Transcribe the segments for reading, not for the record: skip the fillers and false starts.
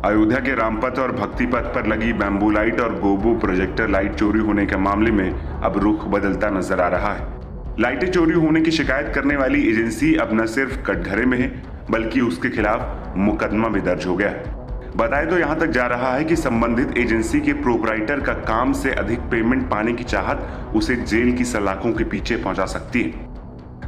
अयोध्या के रामपथ और भक्ति पथ पर लगी बैम्बू लाइट और गोबो प्रोजेक्टर लाइट चोरी होने के मामले में अब रुख बदलता नजर आ रहा है। लाइटें चोरी होने की शिकायत करने वाली एजेंसी अब न सिर्फ कटघरे में है, बल्कि उसके खिलाफ मुकदमा भी दर्ज हो गया है। बताया तो यहाँ तक जा रहा है कि संबंधित एजेंसी के प्रोपराइटर का काम से अधिक पेमेंट पाने की चाहत उसे जेल की सलाखों के पीछे पहुंचा सकती है।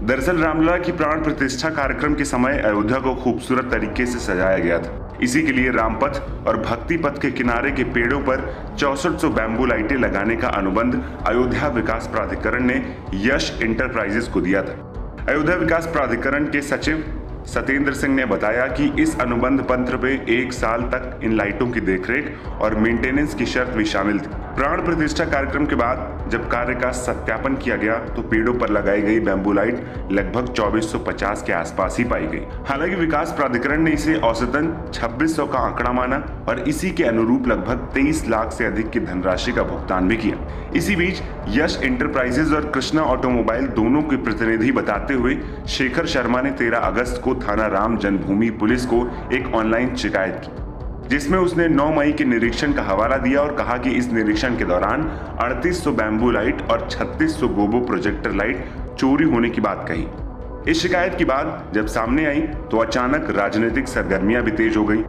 दरअसल रामलला की प्राण प्रतिष्ठा कार्यक्रम के समय अयोध्या को खूबसूरत तरीके से सजाया गया था। इसी के लिए रामपथ और भक्ति पथ के किनारे के पेड़ों पर 6400 बैम्बू लाइटें लगाने का अनुबंध अयोध्या विकास प्राधिकरण ने यश इंटरप्राइजेज को दिया था। अयोध्या विकास प्राधिकरण के सचिव सतेंद्र सिंह ने बताया कि इस अनुबंध पत्र में 1 साल तक इन लाइटों की देखरेख और मेंटेनेंस की शर्त भी शामिल थी। प्राण प्रतिष्ठा कार्यक्रम के बाद जब कार्य का सत्यापन किया गया तो पेड़ों पर लगाई गई बैम्बू लाइट लगभग 2450 के आसपास ही पाई गई। हालांकि विकास प्राधिकरण ने इसे औसतन 2600 का आंकड़ा माना और इसी के अनुरूप लगभग 23 लाख से अधिक की धनराशि का भुगतान भी किया। इसी बीच यश इंटरप्राइजेज और कृष्णा ऑटोमोबाइल दोनों के प्रतिनिधि बताते हुए शेखर शर्मा ने 13 अगस्त को थाना राम जन्मभूमि पुलिस को एक ऑनलाइन शिकायत की, जिसमें उसने 9 मई के निरीक्षण का हवाला दिया और कहा कि इस निरीक्षण के दौरान 3800 बैम्बू लाइट और 3600 गोबो प्रोजेक्टर लाइट चोरी होने की बात कही। इस शिकायत की बात जब सामने आई तो अचानक राजनीतिक सरगर्मियां भी तेज हो गई।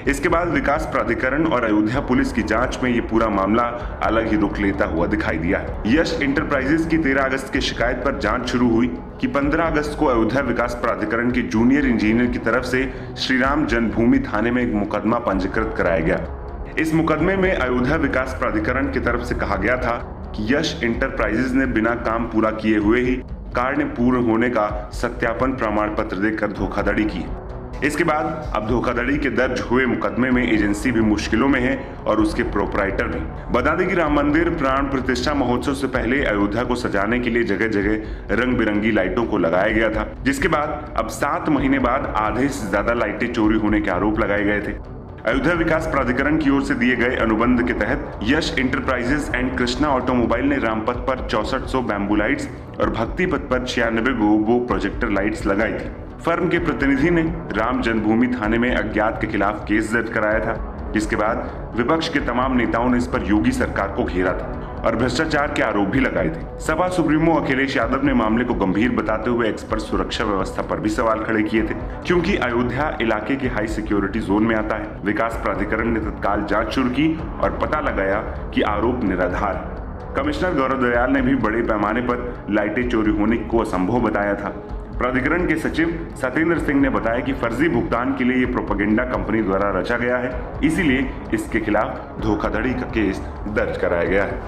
इसके बाद विकास प्राधिकरण और अयोध्या पुलिस की जांच में ये पूरा मामला अलग ही रुख लेता हुआ दिखाई दिया। यश इंटरप्राइजेज की 13 अगस्त की शिकायत पर जांच शुरू हुई कि 15 अगस्त को अयोध्या विकास प्राधिकरण के जूनियर इंजीनियर की तरफ से श्री राम जन्मभूमि थाने में एक मुकदमा पंजीकृत कराया गया। इस मुकदमे में अयोध्या विकास प्राधिकरण की तरफ से कहा गया था कि यश इंटरप्राइजेज ने बिना काम पूरा किए हुए ही कार्य पूर्ण होने का सत्यापन प्रमाण पत्र देकर धोखाधड़ी की। इसके बाद अब धोखाधड़ी के दर्ज हुए मुकदमे में एजेंसी भी मुश्किलों में है और उसके प्रोपराइटर भी। बता दें कि राम मंदिर प्राण प्रतिष्ठा महोत्सव से पहले अयोध्या को सजाने के लिए जगह जगह रंग बिरंगी लाइटों को लगाया गया था, जिसके बाद अब 7 महीने बाद आधे से ज्यादा लाइटें चोरी होने के आरोप लगाए गए थे। अयोध्या विकास प्राधिकरण की ओर से दिए गए अनुबंध के तहत यश इंटरप्राइजेज एंड कृष्णा ऑटोमोबाइल ने रामपथ पर 6400 बैम्बू लाइट्स और भक्ति पथ पर 96 गोबो प्रोजेक्टर लाइट्स लगाई थी। फर्म के प्रतिनिधि ने राम जन्मभूमि थाने में अज्ञात के खिलाफ केस दर्ज कराया था, जिसके बाद विपक्ष के तमाम नेताओं ने इस पर योगी सरकार को घेरा था और भ्रष्टाचार के आरोप भी लगाए थे। सपा सुप्रीमो अखिलेश यादव ने मामले को गंभीर बताते हुए एक्स पर सुरक्षा व्यवस्था पर भी सवाल खड़े किए थे, क्योंकि अयोध्या इलाके के हाई सिक्योरिटी जोन में आता है। विकास प्राधिकरण ने तत्काल जांच शुरू की और पता लगाया कि आरोप निराधार है। कमिश्नर गौरव दयाल ने भी बड़े पैमाने पर लाइटें चोरी होने को असंभव बताया था। प्राधिकरण के सचिव सतेंद्र सिंह ने बताया कि फर्जी भुगतान के लिए ये प्रोपेगेंडा कंपनी द्वारा रचा गया है, इसीलिए इसके खिलाफ धोखाधड़ी का केस दर्ज कराया गया है।